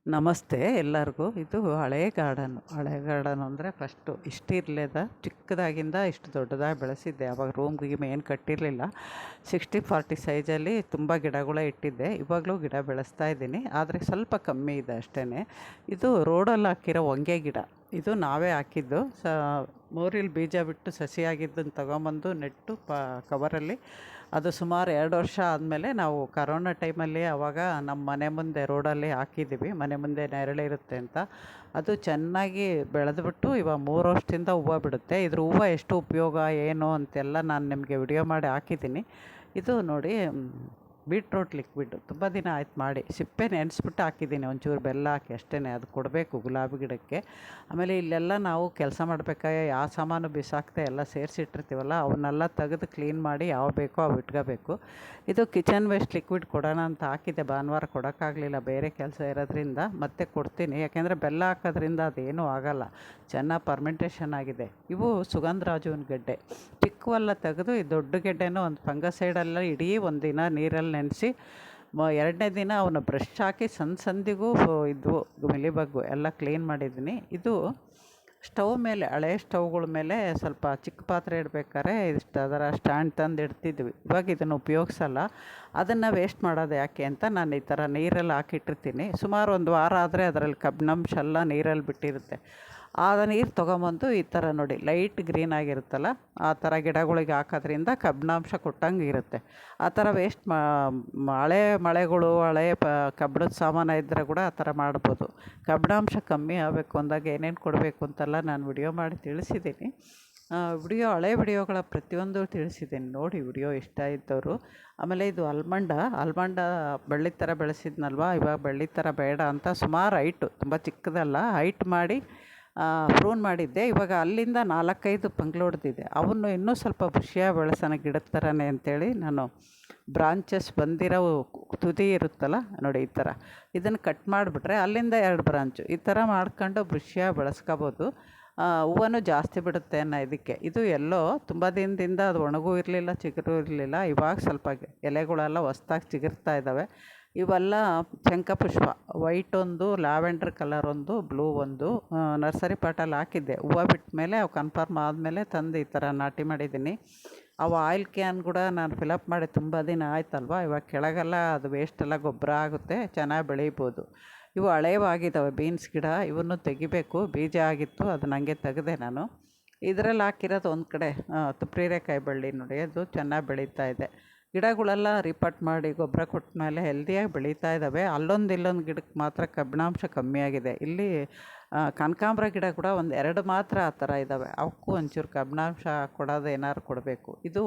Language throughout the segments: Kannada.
ನಮಸ್ತೆ ಎಲ್ಲರಿಗೂ. ಇದು ಹಳೆ ಗಾರ್ಡನ್ ಅಂದರೆ ಫಸ್ಟು ಇಷ್ಟಿರಲಿಲ್ಲ, ಚಿಕ್ಕದಾಗಿಂದ ಇಷ್ಟು ದೊಡ್ಡದಾಗಿ ಬೆಳೆಸಿದ್ದೆ. ಆವಾಗ ರೂಮ್ ಗೀಮ್ ಏನು ಕಟ್ಟಿರಲಿಲ್ಲ. 60-40 ಸೈಜಲ್ಲಿ ತುಂಬ ಗಿಡಗಳೇ ಇಟ್ಟಿದ್ದೆ. ಇವಾಗಲೂ ಗಿಡ ಬೆಳೆಸ್ತಾ ಇದ್ದೀನಿ, ಆದರೆ ಸ್ವಲ್ಪ ಕಮ್ಮಿ ಇದೆ ಅಷ್ಟೇ. ಇದು ರೋಡಲ್ಲಿ ಹಾಕಿರೋ ಹೊಂಗೆ ಗಿಡ. ಇದು ನಾವೇ ಹಾಕಿದ್ದು. ಮೋರಿಲಿ ಬೀಜ ಬಿಟ್ಟು ಸಸಿಯಾಗಿದ್ದನ್ನು ತೊಗೊಂಬಂದು ನೆಟ್ಟು ಕವರಲ್ಲಿ. ಅದು ಸುಮಾರು 2 ವರ್ಷ ಆದಮೇಲೆ ನಾವು ಕರೋನಾ ಟೈಮಲ್ಲಿ ಆವಾಗ ನಮ್ಮ ಮನೆ ಮುಂದೆ ರೋಡಲ್ಲಿ ಹಾಕಿದ್ದೀವಿ, ಮನೆ ಮುಂದೆ ನೆರಳಿರುತ್ತೆ ಅಂತ. ಅದು ಚೆನ್ನಾಗಿ ಬೆಳೆದ್ಬಿಟ್ಟು ಇವಾಗ 3 ವರ್ಷದಿಂದ ಹೂವು ಬಿಡುತ್ತೆ. ಇದ್ರ ಹೂವು ಎಷ್ಟು ಉಪಯೋಗ ಏನು ಅಂತೆಲ್ಲ ನಾನು ನಿಮಗೆ ವಿಡಿಯೋ ಮಾಡಿ ಹಾಕಿದ್ದೀನಿ. ಇದು ನೋಡಿ, ಬೀಟ್ರೂಟ್ ಲಿಕ್ವಿಡ್ ತುಂಬ ದಿನ ಆಯ್ತು ಮಾಡಿ, ಸಿಪ್ಪೆ ನೆನೆಸ್ಬಿಟ್ಟು ಹಾಕಿದ್ದೀನಿ, ಒಂಚೂರು ಬೆಲ್ಲ ಹಾಕಿ ಅಷ್ಟೇ. ಅದು ಕೊಡಬೇಕು ಗುಲಾಬಿ ಗಿಡಕ್ಕೆ. ಆಮೇಲೆ ಇಲ್ಲೆಲ್ಲ ನಾವು ಕೆಲಸ ಮಾಡಬೇಕಾದ್ರೆ ಯಾವ ಸಾಮಾನು ಬಿಸಾಕ್ತೆ ಎಲ್ಲ ಸೇರಿಸಿಟ್ಟಿರ್ತೀವಲ್ಲ, ಅವನ್ನೆಲ್ಲ ತೆಗೆದು ಕ್ಲೀನ್ ಮಾಡಿ ಯಾವ ಬೇಕೋ ಅವು ಇಟ್ಕೋಬೇಕು. ಇದು ಕಿಚನ್ ವೇಸ್ಟ್ ಲಿಕ್ವಿಡ್ ಕೊಡೋಣ ಅಂತ ಹಾಕಿದ್ದೆ, ಭಾನುವಾರ ಕೊಡೋಕ್ಕಾಗಲಿಲ್ಲ, ಬೇರೆ ಕೆಲಸ ಇರೋದ್ರಿಂದ. ಮತ್ತೆ ಕೊಡ್ತೀನಿ, ಯಾಕೆಂದರೆ ಬೆಲ್ಲ ಹಾಕೋದ್ರಿಂದ ಅದೇನೂ ಆಗೋಲ್ಲ, ಚೆನ್ನಾಗಿ ಪರ್ಮೆಂಟೇಷನ್ ಆಗಿದೆ. ಇವು ಸುಗಂಧರಾಜನ ಗೆಡ್ಡೆ, ಚಿಕ್ಕವೆಲ್ಲ ತೆಗೆದು ಈ ದೊಡ್ಡ ಗೆಡ್ಡೆನೂ ಒಂದು ಫಂಗಸೈಡೆಲ್ಲ ಇಡೀ ಒಂದು ದಿನ ನೀರಲ್ಲಿ ನೆನೆಸಿ 2ನೇ ದಿನ ಅವನ್ನ ಬ್ರಷ್ ಹಾಕಿ ಸಂದಿಗೂ ಇದ್ವು ಮಿಲಿಬಗ್ಗು ಎಲ್ಲ ಕ್ಲೀನ್ ಮಾಡಿದ್ದೀನಿ. ಇದು ಸ್ಟವ್ ಮೇಲೆ, ಹಳೆ ಸ್ಟವ್ಗಳ ಮೇಲೆ ಸ್ವಲ್ಪ ಚಿಕ್ಕ ಪಾತ್ರೆ ಇಡಬೇಕಾದ್ರೆ ಇಷ್ಟು ಅದರ ಸ್ಟ್ಯಾಂಡ್ ತಂದು ಇಡ್ತಿದ್ವಿ. ಇವಾಗ ಇದನ್ನು ಉಪಯೋಗಿಸಲ್ಲ. ಅದನ್ನು ವೇಸ್ಟ್ ಮಾಡೋದು ಯಾಕೆ ಅಂತ ನಾನು ಈ ಥರ ನೀರಲ್ಲಿ ಹಾಕಿಟ್ಟಿರ್ತೀನಿ. ಸುಮಾರು 1 ವಾರ ಆದರೆ ಅದರಲ್ಲಿ ಕಬ್ಬಿಣಾಂಶ ಎಲ್ಲ ನೀರಲ್ಲಿ ಬಿಟ್ಟಿರುತ್ತೆ. ಆ ನೀರು ತೊಗೊಂಬಂದು ಈ ಥರ ನೋಡಿ, ಲೈಟ್ ಗ್ರೀನ್ ಆಗಿರುತ್ತಲ್ಲ, ಆ ಥರ ಗಿಡಗಳಿಗೆ ಹಾಕೋದ್ರಿಂದ ಕಬ್ಬಿಣಾಂಶ ಕೊಟ್ಟಂಗೆ ಇರುತ್ತೆ. ಆ ಥರ ವೇಸ್ಟ್ ಹಳೆ ಮಳೆಗಳು, ಹಳೆ ಕಬ್ಬಿಣದ ಸಾಮಾನು ಇದ್ದರೆ ಕೂಡ ಆ ಥರ ಮಾಡ್ಬೋದು. ಕಬ್ಬಿಣಾಂಶ ಕಮ್ಮಿ ಆಗಬೇಕು ಅಂದಾಗ ಏನೇನು ಕೊಡಬೇಕು ಅಂತೆಲ್ಲ ನಾನು ವಿಡಿಯೋ ಮಾಡಿ ತಿಳಿಸಿದ್ದೀನಿ. ಹಳೆ ವಿಡಿಯೋಗಳ ಪ್ರತಿಯೊಂದು ತಿಳಿಸಿದ್ದೀನಿ ನೋಡಿ, ವಿಡಿಯೋ ಇಷ್ಟ ಇದ್ದವರು. ಆಮೇಲೆ ಇದು ಆಲ್ಮಂಡ ಬಳ್ಳಿ ಥರ ಬೆಳೆಸಿದ್ನಲ್ವ, ಇವಾಗ ಬಳ್ಳಿ ಥರ ಬೇಡ ಅಂತ ಸುಮಾರು ಹೈಟು, ತುಂಬ ಚಿಕ್ಕದಲ್ಲ, ಹೈಟ್ ಮಾಡಿ ಪ್ರೂನ್ ಮಾಡಿದ್ದೆ. ಇವಾಗ ಅಲ್ಲಿಂದ 4-5 ಪಂಗ್ಳೊಡ್ದಿದೆ. ಅವನ್ನು ಇನ್ನೂ ಸ್ವಲ್ಪ ಖುಷಿಯಾಗಿ ಬೆಳೆಸೋಣ ಗಿಡದ ಥರನೇ ಅಂತೇಳಿ ನಾನು ಬ್ರಾಂಚಸ್ ಬಂದಿರೋ ತುದಿ ಇರುತ್ತಲ್ಲ ನೋಡಿ, ಈ ಥರ ಇದನ್ನು ಕಟ್ ಮಾಡಿಬಿಟ್ರೆ ಅಲ್ಲಿಂದ 2 ಬ್ರಾಂಚು ಈ ಥರ ಮಾಡ್ಕೊಂಡು ಖುಷಿಯಾಗಿ ಬೆಳೆಸ್ಕೋಬೋದು. ಹೂವನು ಜಾಸ್ತಿ ಬಿಡುತ್ತೆ ಅನ್ನೋ ಇದಕ್ಕೆ. ಇದು ಎಲ್ಲೋ ತುಂಬ ದಿನದಿಂದ ಅದು ಒಣಗೂ ಇರಲಿಲ್ಲ, ಚಿಗುರು ಇರಲಿಲ್ಲ. ಇವಾಗ ಸ್ವಲ್ಪ ಎಲೆಗಳೆಲ್ಲ ಹೊಸ್ದಾಗಿ ಚಿಗುರ್ತಾ ಇದ್ದಾವೆ. ಇವೆಲ್ಲ ಶಂಖಪುಷ್ಪ, ವೈಟ್ ಒಂದು, ಲ್ಯಾವೆಂಡ್ರ್ ಕಲರ್ ಒಂದು, ಬ್ಲೂ ಒಂದು ನರ್ಸರಿ ಪಾಟಲ್ಲಿ ಹಾಕಿದ್ದೆ. ಹೂವು ಬಿಟ್ಟ ಮೇಲೆ ಅವು ಕನ್ಫರ್ಮ್ ಆದಮೇಲೆ ತಂದು ಈ ಥರ ನಾಟಿ ಮಾಡಿದ್ದೀನಿ. ಅವು ಆಯಿಲ್ ಕ್ಯಾನ್ ಕೂಡ ನಾನು ಫಿಲಪ್ ಮಾಡಿ ತುಂಬ ದಿನ ಆಯ್ತಲ್ವ, ಇವಾಗ ಕೆಳಗೆಲ್ಲ ಅದು ವೇಸ್ಟೆಲ್ಲ ಗೊಬ್ಬರ ಆಗುತ್ತೆ, ಚೆನ್ನಾಗಿ ಬೆಳೀಬೋದು. ಇವು ಹಳೇವಾಗಿದ್ದಾವೆ ಬೀನ್ಸ್ ಗಿಡ, ಇವನ್ನು ತೆಗಿಬೇಕು. ಬೀಜ ಆಗಿತ್ತು, ಅದನ್ನ ಹಂಗೆ ತೆಗೆದೆ ನಾನು. ಇದರಲ್ಲಿ ಹಾಕಿರೋದು ಒಂದು ಕಡೆ ತುಪ್ರೀರೆಕಾಯಿ ಬಳ್ಳಿ ನೋಡಿ, ಅದು ಚೆನ್ನಾಗಿ ಬೆಳೀತಾ ಇದೆ. ಗಿಡಗಳೆಲ್ಲ ರಿಪೋರ್ಟ್ ಮಾಡಿ ಗೊಬ್ಬರ ಕೊಟ್ಟ ಮೇಲೆ ಹೆಲ್ದಿಯಾಗಿ ಬೆಳೀತಾ ಇದ್ದಾವೆ. ಇಲ್ಲೊಂದು ಗಿಡಕ್ಕೆ ಮಾತ್ರ ಕಬ್ಬಿಣಾಂಶ ಕಮ್ಮಿಯಾಗಿದೆ. ಇಲ್ಲಿ ಕನಕಾಂಬರ ಗಿಡ ಕೂಡ 1-2 ಮಾತ್ರ ಆ ಥರ ಇದ್ದಾವೆ. ಅವಕ್ಕೂ ಒಂಚೂರು ಕಬ್ಬಿಣಾಂಶ ಕೊಡೋದು ಏನಾದ್ರು ಕೊಡಬೇಕು. ಇದು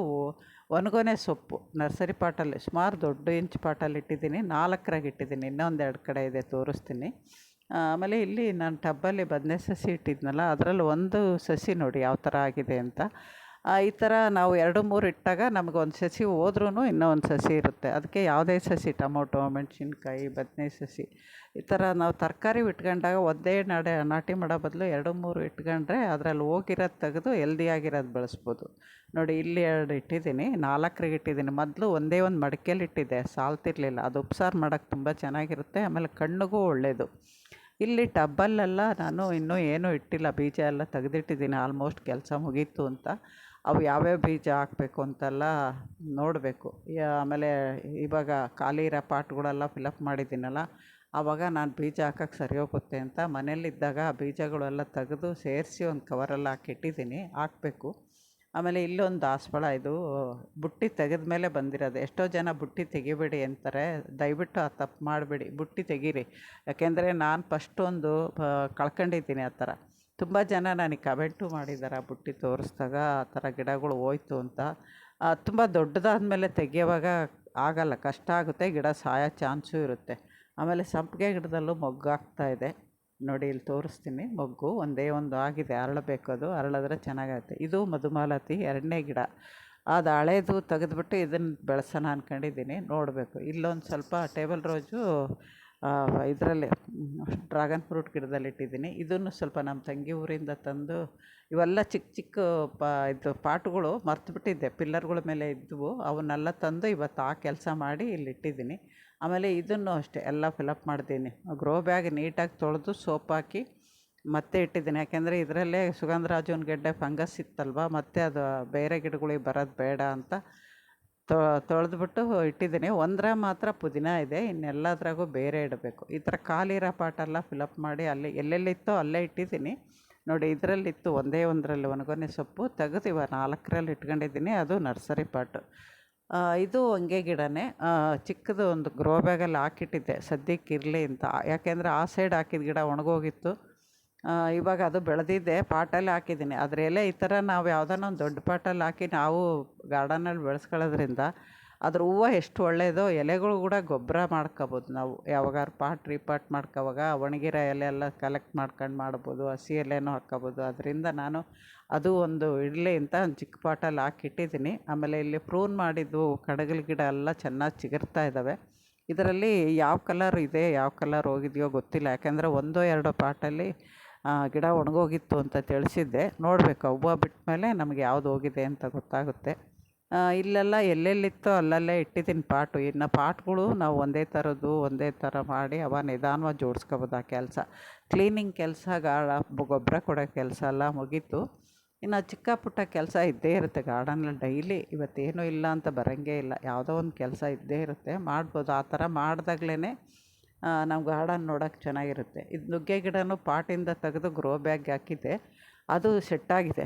ಒಣಗೊನೆ ಸೊಪ್ಪು ನರ್ಸರಿ ಪಾಟಲ್ಲಿ ಸುಮಾರು ದೊಡ್ಡ ಇಂಚ್ ಪಾಟಲ್ಲಿ ಇಟ್ಟಿದ್ದೀನಿ, 4 ಇಟ್ಟಿದ್ದೀನಿ. ಇನ್ನೊಂದು 2 ಕಡೆ ಇದೆ, ತೋರಿಸ್ತೀನಿ. ಆಮೇಲೆ ಇಲ್ಲಿ ನಾನು ಟಬ್ಬಲ್ಲಿ ಬದನೆ ಸಸಿ ಇಟ್ಟಿದ್ನಲ್ಲ, ಅದರಲ್ಲಿ ಒಂದು ಸಸಿ ನೋಡಿ ಯಾವ ಥರ ಆಗಿದೆ ಅಂತ. ಈ ಥರ ನಾವು 2-3 ಇಟ್ಟಾಗ ನಮಗೆ ಒಂದು ಸಸಿ ಹೋದ್ರೂ ಇನ್ನೂ ಒಂದು ಸಸಿ ಇರುತ್ತೆ. ಅದಕ್ಕೆ ಯಾವುದೇ ಸಸಿ, ಟೊಮೊಟೊ, ಮೆಣಸಿನ್ಕಾಯಿ, ಬದನೆ ಸಸಿ, ಈ ಥರ ನಾವು ತರಕಾರಿ ಇಟ್ಕೊಂಡಾಗ ಒಂದೇ ನಾಟಿ ಮಾಡೋ ಬದಲು 2-3 ಇಟ್ಕೊಂಡ್ರೆ ಅದರಲ್ಲಿ ಹೋಗಿರೋದು ತೆಗೆದು ಹೆಲ್ದಿಯಾಗಿರೋದು ಬೆಳೆಸ್ಬೋದು. ನೋಡಿ, ಇಲ್ಲಿ 2 ಇಟ್ಟಿದ್ದೀನಿ, 4 ಇಟ್ಟಿದ್ದೀನಿ. ಮೊದಲು ಒಂದೇ ಒಂದು ಮಡಿಕೆಯಲ್ಲಿ ಇಟ್ಟಿದ್ದೆ, ಸಾಲ್ತಿರಲಿಲ್ಲ. ಅದು ಉಪ್ಸಾರು ಮಾಡೋಕ್ಕೆ ತುಂಬ ಚೆನ್ನಾಗಿರುತ್ತೆ, ಆಮೇಲೆ ಕಣ್ಣಿಗೂ ಒಳ್ಳೆಯದು. ಇಲ್ಲಿ ಟಬ್ಬಲ್ಲೆಲ್ಲ ನಾನು ಇನ್ನೂ ಏನೂ ಇಟ್ಟಿಲ್ಲ, ಬೀಜ ಎಲ್ಲ ತೆಗೆದಿಟ್ಟಿದ್ದೀನಿ. ಆಲ್ಮೋಸ್ಟ್ ಕೆಲಸ ಮುಗೀತು ಅಂತ. ಅವು ಯಾವ್ಯಾವ ಬೀಜ ಹಾಕಬೇಕು ಅಂತೆಲ್ಲ ನೋಡಬೇಕು. ಆಮೇಲೆ ಇವಾಗ ಖಾಲಿ ಇರೋ ಪಾಟ್ಗಳೆಲ್ಲ ಫಿಲಪ್ ಮಾಡಿದ್ದೀನಲ್ಲ, ಆವಾಗ ನಾನು ಬೀಜ ಹಾಕೋಕ್ಕೆ ಸರಿ ಹೋಗುತ್ತೆ ಅಂತ ಮನೇಲಿದ್ದಾಗ ಆ ಬೀಜಗಳೆಲ್ಲ ತೆಗೆದು ಸೇರಿಸಿ ಒಂದು ಕವರಲ್ಲಿ ಹಾಕಿಟ್ಟಿದ್ದೀನಿ, ಹಾಕಬೇಕು. ಆಮೇಲೆ ಇಲ್ಲೊಂದು ದಾಸವಾಳ, ಇದು ಬುಟ್ಟಿ ತೆಗೆದ ಮೇಲೆ ಬಂದಿರೋದು. ಎಷ್ಟೋ ಜನ ಬುಟ್ಟಿ ತೆಗಿಬೇಡಿ ಅಂತಾರೆ, ದಯವಿಟ್ಟು ಆ ತಪ್ಪು ಮಾಡಬೇಡಿ, ಬುಟ್ಟಿ ತೆಗೀರಿ. ಯಾಕೆಂದರೆ ನಾನು ಫಸ್ಟೊಂದು ಕಳ್ಕೊಂಡಿದ್ದೀನಿ ಆ ಥರ. ತುಂಬ ಜನ ನನಗೆ ಕಮೆಂಟು ಮಾಡಿದ್ದಾರೆ, ಆ ಬುಟ್ಟಿ ತೋರಿಸ್ದಾಗ ಆ ಥರ ಗಿಡಗಳು ಹೋಯ್ತು ಅಂತ. ತುಂಬ ದೊಡ್ಡದಾದ ಮೇಲೆ ತೆಗಿಯೋವಾಗ ಆಗಲ್ಲ, ಕಷ್ಟ ಆಗುತ್ತೆ, ಗಿಡ ಸಾಯೋ ಚಾನ್ಸು ಇರುತ್ತೆ. ಆಮೇಲೆ ಸಂಪಿಗೆ ಗಿಡದಲ್ಲೂ ಮೊಗ್ಗಾಗ್ತಾ ಇದೆ ನೋಡಿ, ಇಲ್ಲಿ ತೋರಿಸ್ತೀನಿ. ಮೊಗ್ಗು ಒಂದೇ ಒಂದು ಆಗಿದೆ, ಅರಳಬೇಕು. ಅದು ಅರಳಿದ್ರೆ ಚೆನ್ನಾಗಾಗುತ್ತೆ. ಇದು ಮಧುಮಾಲತಿ 2ನೇ ಗಿಡ. ಅದು ಹಳೇದು ತೆಗೆದುಬಿಟ್ಟು ಇದನ್ನು ಬೆಳೆಸೋಣ ಅಂದ್ಕೊಂಡಿದ್ದೀನಿ, ನೋಡಬೇಕು. ಇಲ್ಲೊಂದು ಸ್ವಲ್ಪ ಟೇಬಲ್ ರೋಜು ಇದರಲ್ಲಿ ಡ್ರ್ಯಾಗನ್ ಫ್ರೂಟ್ ಗಿಡದಲ್ಲಿ ಇಟ್ಟಿದ್ದೀನಿ. ಇದನ್ನು ಸ್ವಲ್ಪ ನಮ್ಮ ತಂಗಿ ಊರಿಂದ ತಂದು, ಇವೆಲ್ಲ ಚಿಕ್ಕ ಚಿಕ್ಕ ಇದು ಪಾಟುಗಳು ಮರ್ತುಬಿಟ್ಟಿದ್ದೆ, ಪಿಲ್ಲರ್ಗಳ ಮೇಲೆ ಇದ್ದವು, ಅವನ್ನೆಲ್ಲ ತಂದು ಇವತ್ತು ಆ ಕೆಲಸ ಮಾಡಿ ಇಲ್ಲಿ ಇಟ್ಟಿದ್ದೀನಿ. ಆಮೇಲೆ ಇದನ್ನು ಅಷ್ಟೇ ಎಲ್ಲ ಫಿಲಪ್ ಮಾಡ್ತೀನಿ. ಗ್ರೋ ಬ್ಯಾಗ್ ನೀಟಾಗಿ ತೊಳೆದು ಸೋಪ್ ಹಾಕಿ ಮತ್ತೆ ಇಟ್ಟಿದ್ದೀನಿ. ಯಾಕೆಂದರೆ ಇದರಲ್ಲೇ ಸುಗಂಧರಾಜನ ಗೆಡ್ಡೆ ಫಂಗಸ್ ಇತ್ತಲ್ವ, ಮತ್ತು ಅದು ಬೇರೆ ಗಿಡಗಳಿಗೆ ಬರೋದು ಬೇಡ ಅಂತ ತೊಳೆದ್ಬಿಟ್ಟು ಇಟ್ಟಿದ್ದೀನಿ. ಒಂದರ ಮಾತ್ರ ಪುದೀನ ಇದೆ, ಇನ್ನೆಲ್ಲದ್ರಾಗೂ ಬೇರೆ ಇಡಬೇಕು. ಈ ಥರ ಖಾಲಿರೋ ಪಾಟೆಲ್ಲ ಫಿಲಪ್ ಮಾಡಿ ಅಲ್ಲಿ ಎಲ್ಲೆಲ್ಲಿತ್ತೋ ಅಲ್ಲೇ ಇಟ್ಟಿದ್ದೀನಿ. ನೋಡಿ, ಇದರಲ್ಲಿತ್ತು ಒಂದೇ ಒಂದರಲ್ಲಿ ಒಣಗೊನೆ ಸೊಪ್ಪು ತೆಗೆದು 4ರಲ್ಲಿ ಇಟ್ಕೊಂಡಿದ್ದೀನಿ. ಅದು ನರ್ಸರಿ ಪಾಟು. ಇದು ಹೊಂಗೆ ಗಿಡನೇ. ಚಿಕ್ಕದು ಒಂದು ಗ್ರೋ ಬ್ಯಾಗಲ್ಲಿ ಹಾಕಿಟ್ಟಿದ್ದೆ ಸದ್ಯಕ್ಕೆ ಇರಲಿ ಅಂತ. ಯಾಕೆಂದರೆ ಆ ಸೈಡ್ ಹಾಕಿದ ಗಿಡ ಒಣಗೋಗಿತ್ತು. ಇವಾಗ ಅದು ಬೆಳೆದಿದ್ದೆ, ಪಾಟಲ್ಲಿ ಹಾಕಿದ್ದೀನಿ. ಅದ್ರ ಎಲೆ ಈ ಥರ ನಾವು ಯಾವುದಾನ ಒಂದು ದೊಡ್ಡ ಪಾಟಲ್ಲಿ ಹಾಕಿ ನಾವು ಗಾರ್ಡನಲ್ಲಿ ಬೆಳೆಸ್ಕೊಳ್ಳೋದ್ರಿಂದ ಅದ್ರ ಹೂವು ಎಷ್ಟು ಒಳ್ಳೆಯದೋ, ಎಲೆಗಳು ಕೂಡ ಗೊಬ್ಬರ ಮಾಡ್ಕೊಬೋದು. ನಾವು ಯಾವಾಗಾರು ಪಾಟ್ ರೀಪಾಟ್ ಮಾಡ್ಕೋವಾಗ ಒಣಗಿರೋ ಎಲೆ ಎಲ್ಲ ಕಲೆಕ್ಟ್ ಮಾಡ್ಕೊಂಡು ಮಾಡ್ಬೋದು, ಹಸಿ ಎಲೆನೂ ಹಾಕ್ಕೊಬೋದು. ಅದರಿಂದ ನಾನು ಅದು ಒಂದು ಇಡಲಿ ಅಂತ ಒಂದು ಚಿಕ್ಕ ಪಾಟಲ್ಲಿ ಹಾಕಿಟ್ಟಿದ್ದೀನಿ. ಆಮೇಲೆ ಇಲ್ಲಿ ಪ್ರೂನ್ ಮಾಡಿದ್ದು ಕಡಗಲ ಗಿಡ ಎಲ್ಲ ಚೆನ್ನಾಗಿ ಚಿಗುರ್ತಾ ಇದ್ದಾವೆ. ಇದರಲ್ಲಿ ಯಾವ ಕಲರ್ ಇದೆ ಯಾವ ಕಲರ್ ಹೋಗಿದೆಯೋ ಗೊತ್ತಿಲ್ಲ, ಯಾಕೆಂದರೆ 1-2 ಪಾಟಲ್ಲಿ ಗಿಡ ಒಣಗೋಗಿತ್ತು ಅಂತ ತಿಳಿಸಿದ್ದೆ. ನೋಡಬೇಕು, ಹೂವು ಬಿಟ್ಟ ಮೇಲೆ ನಮಗೆ ಯಾವುದು ಹೋಗಿದೆ ಅಂತ ಗೊತ್ತಾಗುತ್ತೆ. ಇಲ್ಲೆಲ್ಲ ಎಲ್ಲೆಲ್ಲಿತ್ತೋ ಅಲ್ಲಲ್ಲೇ ಇಟ್ಟಿದ್ದೀನಿ ಪಾಟು. ಇನ್ನು ಪಾಟ್ಗಳು ನಾವು ಒಂದೇ ಥರದ್ದು ಒಂದೇ ಥರ ಮಾಡಿ ನಿಧಾನವಾಗಿ ಜೋಡಿಸ್ಕೊಬೋದು. ಆ ಕೆಲಸ ಕ್ಲೀನಿಂಗ್ ಕೆಲಸ, ಗೊಬ್ಬರ ಕೊಡೋ ಕೆಲಸ ಎಲ್ಲ ಮುಗೀತು. ಇನ್ನು ಚಿಕ್ಕ ಪುಟ್ಟ ಕೆಲಸ ಇದ್ದೇ ಇರುತ್ತೆ ಗಾರ್ಡನಲ್ಲಿ ಡೈಲಿ. ಇವತ್ತೇನೂ ಇಲ್ಲ ಅಂತ ಬರೋಂಗೇ ಇಲ್ಲ, ಯಾವುದೋ ಒಂದು ಕೆಲಸ ಇದ್ದೇ ಇರುತ್ತೆ, ಮಾಡ್ಬೋದು. ಆ ಥರ ಮಾಡಿದಾಗ್ಲೇ ನಮ್ಮ ಗಾರ್ಡನ್ ನೋಡೋಕ್ಕೆ ಚೆನ್ನಾಗಿರುತ್ತೆ. ಇದು ನುಗ್ಗೆ ಗಿಡನೂ ಪಾಟಿಂದ ತೆಗೆದು ಗ್ರೋ ಬ್ಯಾಗ್ಗೆ ಹಾಕಿದ್ದೆ, ಅದು ಸೆಟ್ಟಾಗಿದೆ.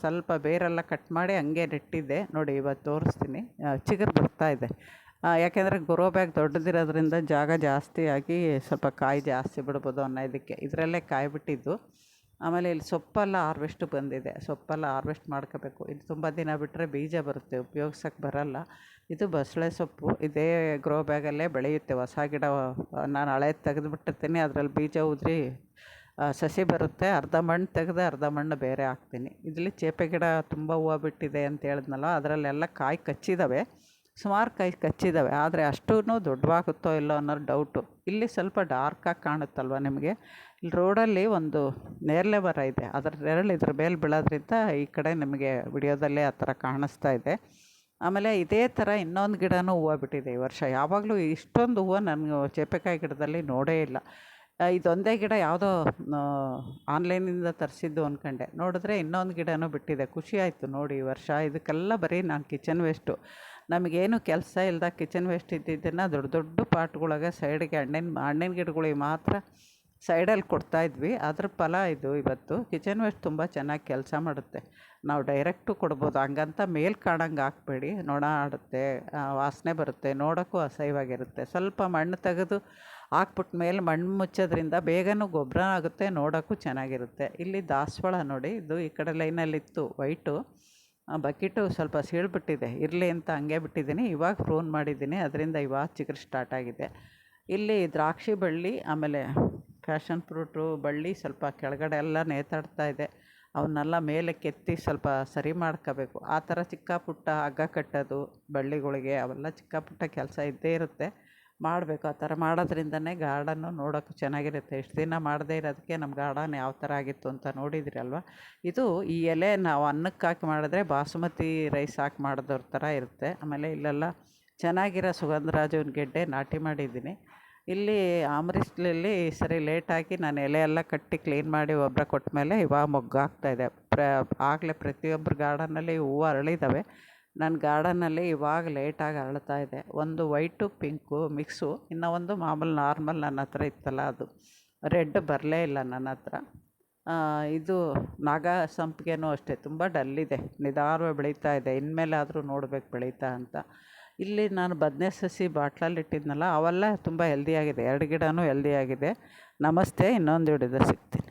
ಸ್ವಲ್ಪ ಬೇರೆಲ್ಲ ಕಟ್ ಮಾಡಿ ಹಂಗೆ ನೆಟ್ಟಿದ್ದೆ. ನೋಡಿ, ಇವತ್ತು ತೋರಿಸ್ತೀನಿ. ಚಿಗುರು ಬರ್ತಾಯಿದೆ. ಯಾಕೆಂದರೆ ಗ್ರೋ ಬ್ಯಾಗ್ ದೊಡ್ಡದಿರೋದ್ರಿಂದ ಜಾಗ ಜಾಸ್ತಿ ಆಗಿ ಸ್ವಲ್ಪ ಕಾಯಿ ಜಾಸ್ತಿ ಬಿಡ್ಬೋದು ಅನ್ನೋದಕ್ಕೆ ಇದರಲ್ಲೇ ಕಾಯಿ ಬಿಟ್ಟಿದ್ದು. ಆಮೇಲೆ ಇಲ್ಲಿ ಸೊಪ್ಪೆಲ್ಲ ಹಾರ್ವೆಸ್ಟ್ ಬಂದಿದೆ, ಸೊಪ್ಪೆಲ್ಲ ಹಾರ್ವೆಸ್ಟ್ ಮಾಡ್ಕೋಬೇಕು. ಇದು ತುಂಬ ದಿನ ಬಿಟ್ಟರೆ ಬೀಜ ಬರುತ್ತೆ, ಉಪಯೋಗ್ಸೋಕ್ಕೆ ಬರೋಲ್ಲ. ಇದು ಬಸಳೆ ಸೊಪ್ಪು ಇದೇ ಗ್ರೋ ಬ್ಯಾಗಲ್ಲೇ ಬೆಳೆಯುತ್ತೆ. ಹೊಸ ಗಿಡ ನಾನು ಹಳೇದು ತೆಗೆದುಬಿಟ್ಟಿರ್ತೀನಿ, ಅದರಲ್ಲಿ ಬೀಜ ಉದುರಿ ಸಸಿ ಬರುತ್ತೆ. ಅರ್ಧ ಮಣ್ಣು ತೆಗೆದು ಅರ್ಧ ಮಣ್ಣು ಬೇರೆ ಹಾಕ್ತೀನಿ. ಇದರಲ್ಲಿ ಚೇಪೆ ಗಿಡ ತುಂಬ ಹೂವು ಬಿಟ್ಟಿದೆ ಅಂತ ಹೇಳಿದ್ನಲ್ಲ, ಅದರಲ್ಲೆಲ್ಲ ಕಾಯಿ ಕಚ್ಚಿದ್ದಾವೆ, ಸುಮಾರು ಕಾಯಿ ಕಚ್ಚಿದ್ದಾವೆ. ಆದರೆ ಅಷ್ಟೂ ದೊಡ್ಡವಾಗುತ್ತೋ ಇಲ್ಲೋ ಅನ್ನೋದು ಡೌಟು. ಇಲ್ಲಿ ಸ್ವಲ್ಪ ಡಾರ್ಕಾಗಿ ಕಾಣುತ್ತಲ್ವ ನಿಮಗೆ. ಇಲ್ಲಿ ರೋಡಲ್ಲಿ ಒಂದು ನೇರಳೆ ಮರ ಇದೆ, ಅದರ ನೆರಳು ಇದ್ರ ಮೇಲೆ ಬೀಳೋದ್ರಿಂದ ಈ ಕಡೆ ನಿಮಗೆ ವಿಡಿಯೋದಲ್ಲೇ ಆ ಥರ ಕಾಣಿಸ್ತಾ ಇದೆ. ಆಮೇಲೆ ಇದೇ ಥರ ಇನ್ನೊಂದು ಗಿಡನೂ ಹೂವು ಬಿಟ್ಟಿದೆ ಈ ವರ್ಷ. ಯಾವಾಗಲೂ ಇಷ್ಟೊಂದು ಹೂವು ನಾನು ಚೇಪೆಕಾಯಿ ಗಿಡದಲ್ಲಿ ನೋಡೇ ಇಲ್ಲ. ಇದೊಂದೇ ಗಿಡ ಯಾವುದೋ ಆನ್ಲೈನಿಂದ ತರಿಸಿದ್ದು ಅಂದ್ಕೊಂಡೆ, ನೋಡಿದ್ರೆ ಇನ್ನೊಂದು ಗಿಡನೂ ಬಿಟ್ಟಿದೆ. ಖುಷಿ ಆಯಿತು ನೋಡಿ ಈ ವರ್ಷ. ಇದಕ್ಕೆಲ್ಲ ಬರೀ ನಾನು ಕಿಚನ್ ವೇಸ್ಟು, ನಮಗೇನು ಕೆಲಸ ಇಲ್ದಾಗ ಕಿಚನ್ ವೇಸ್ಟ್ ಇದ್ದಿದ್ದನ್ನು ದೊಡ್ಡ ದೊಡ್ಡ ಪಾಟ್ಗಳಿಗೆ ಸೈಡ್ಗೆ ಹಣ್ಣಿನ ಗಿಡಗಳಿಗೆ ಮಾತ್ರ ಸೈಡಲ್ಲಿ ಕೊಡ್ತಾಯಿದ್ವಿ. ಅದ್ರ ಫಲ ಇದು ಇವತ್ತು. ಕಿಚನ್ ವೇಸ್ಟ್ ತುಂಬ ಚೆನ್ನಾಗಿ ಕೆಲಸ ಮಾಡುತ್ತೆ. ನಾವು ಡೈರೆಕ್ಟು ಕೊಡ್ಬೋದು, ಹಂಗಂತ ಮೇಲೆ ಕಾಣಂಗೆ ಹಾಕ್ಬೇಡಿ, ನೊಣ ಆಡುತ್ತೆ, ವಾಸನೆ ಬರುತ್ತೆ, ನೋಡೋಕ್ಕೂ ಅಸಹ್ಯವಾಗಿರುತ್ತೆ. ಸ್ವಲ್ಪ ಮಣ್ಣು ತೆಗೆದು ಹಾಕ್ಬಿಟ್ಟು ಮೇಲೆ ಮಣ್ಣು ಮುಚ್ಚೋದ್ರಿಂದ ಬೇಗನೂ ಗೊಬ್ಬರ ಆಗುತ್ತೆ, ನೋಡೋಕ್ಕೂ ಚೆನ್ನಾಗಿರುತ್ತೆ. ಇಲ್ಲಿ ದಾಸವಾಳ ನೋಡಿ, ಇದು ಈ ಕಡೆ ಲೈನಲ್ಲಿತ್ತು ವೈಟು, ಬಕೆಟು ಸ್ವಲ್ಪ ಸೀಳ್ಬಿಟ್ಟಿದೆ, ಇರಲಿ ಅಂತ ಹಂಗೆ ಬಿಟ್ಟಿದ್ದೀನಿ. ಇವಾಗ ಪ್ರೂನ್ ಮಾಡಿದ್ದೀನಿ, ಅದರಿಂದ ಇವಾಗ ಚಿಗುರು ಸ್ಟಾರ್ಟ್ ಆಗಿದೆ. ಇಲ್ಲಿ ದ್ರಾಕ್ಷಿ ಬಳ್ಳಿ ಆಮೇಲೆ ಫ್ಯಾಷನ್ ಫ್ರೂಟು ಬಳ್ಳಿ ಸ್ವಲ್ಪ ಕೆಳಗಡೆ ಎಲ್ಲ ನೇತಾಡ್ತಾ ಇದೆ. ಅವನ್ನೆಲ್ಲ ಮೇಲೆ ಕೆತ್ತಿ ಸ್ವಲ್ಪ ಸರಿ ಮಾಡ್ಕೋಬೇಕು. ಆ ಥರ ಚಿಕ್ಕ ಪುಟ್ಟ ಹಗ್ಗ ಕಟ್ಟೋದು ಬಳ್ಳಿಗಳಿಗೆ, ಅವೆಲ್ಲ ಚಿಕ್ಕ ಪುಟ್ಟ ಕೆಲಸ ಇದ್ದೇ ಇರುತ್ತೆ, ಮಾಡಬೇಕು. ಆ ಥರ ಮಾಡೋದ್ರಿಂದನೇ ಗಾರ್ಡನ್ನು ನೋಡೋಕ್ಕೆ ಚೆನ್ನಾಗಿರುತ್ತೆ. ಇಷ್ಟು ದಿನ ಮಾಡದೇ ಇರೋದಕ್ಕೆ ನಮ್ಮ ಗಾರ್ಡನ್ ಯಾವ ಥರ ಆಗಿತ್ತು ಅಂತ ನೋಡಿದಿರಲ್ವ. ಇದು ಈ ಎಲೆ ನಾವು ಅನ್ನಕ್ಕೆ ಹಾಕಿ ಮಾಡಿದ್ರೆ ಬಾಸುಮತಿ ರೈಸ್ ಹಾಕಿ ಮಾಡಿದವ್ರ ಥರ ಇರುತ್ತೆ. ಆಮೇಲೆ ಇಲ್ಲೆಲ್ಲ ಚೆನ್ನಾಗಿರೋ ಸುಗಂಧರಾಜನ ಗೆಡ್ಡೆ ನಾಟಿ ಮಾಡಿದ್ದೀನಿ. ಇಲ್ಲಿ ಆಮ್ರಿಸ್ಲಲ್ಲಿ ಸರಿ ಲೇಟಾಗಿ ನಾನು ಎಲೆ ಎಲ್ಲ ಕಟ್ಟಿ ಕ್ಲೀನ್ ಮಾಡಿ ಗೊಬ್ಬರ ಕೊಟ್ಟ ಮೇಲೆ ಇವಾಗ ಮೊಗ್ಗಾಗ್ತಾಯಿದೆ. ಆಗಲೇ ಪ್ರತಿಯೊಬ್ಬರ ಗಾರ್ಡನಲ್ಲಿ ಹೂವು ಅರಳಿದ್ದಾವೆ. ನನ್ನ ಗಾರ್ಡನಲ್ಲಿ ಇವಾಗ ಲೇಟಾಗಿ ಅರಳ್ತಾ ಇದೆ. ಒಂದು ವೈಟು ಪಿಂಕು ಮಿಕ್ಸು, ಇನ್ನೂ ಒಂದು ಮಾಮೂಲು ನಾರ್ಮಲ್ ನನ್ನ ಹತ್ರ ಇತ್ತಲ್ಲ ಅದು. ರೆಡ್ ಬರಲೇ ಇಲ್ಲ ನನ್ನ ಹತ್ರ. ಇದು ನಾಗಾ ಸಂಪಿಗೆನೂ ಅಷ್ಟೇ, ತುಂಬ ಡಲ್ಲಿದೆ, ನಿಧಾನವಾಗಿ ಬೆಳೀತಾ ಇದೆ. ಇನ್ಮೇಲಾದರೂ ನೋಡಬೇಕು ಬೆಳೀತಾ ಅಂತ. ಇಲ್ಲಿ ನಾನು ಬದನೆ ಸಸಿ ಬಾಟ್ಲಲ್ಲಿ ಇಟ್ಟಿದ್ನಲ್ಲ, ಅವೆಲ್ಲ ತುಂಬ ಹೆಲ್ದಿಯಾಗಿದೆ. 2 ಗಿಡನೂ ಹೆಲ್ದಿಯಾಗಿದೆ. ನಮಸ್ತೆ, ಇನ್ನೊಂದು ವಿಡಿಯೋದಲ್ಲಿ ಸಿಗ್ತೀನಿ.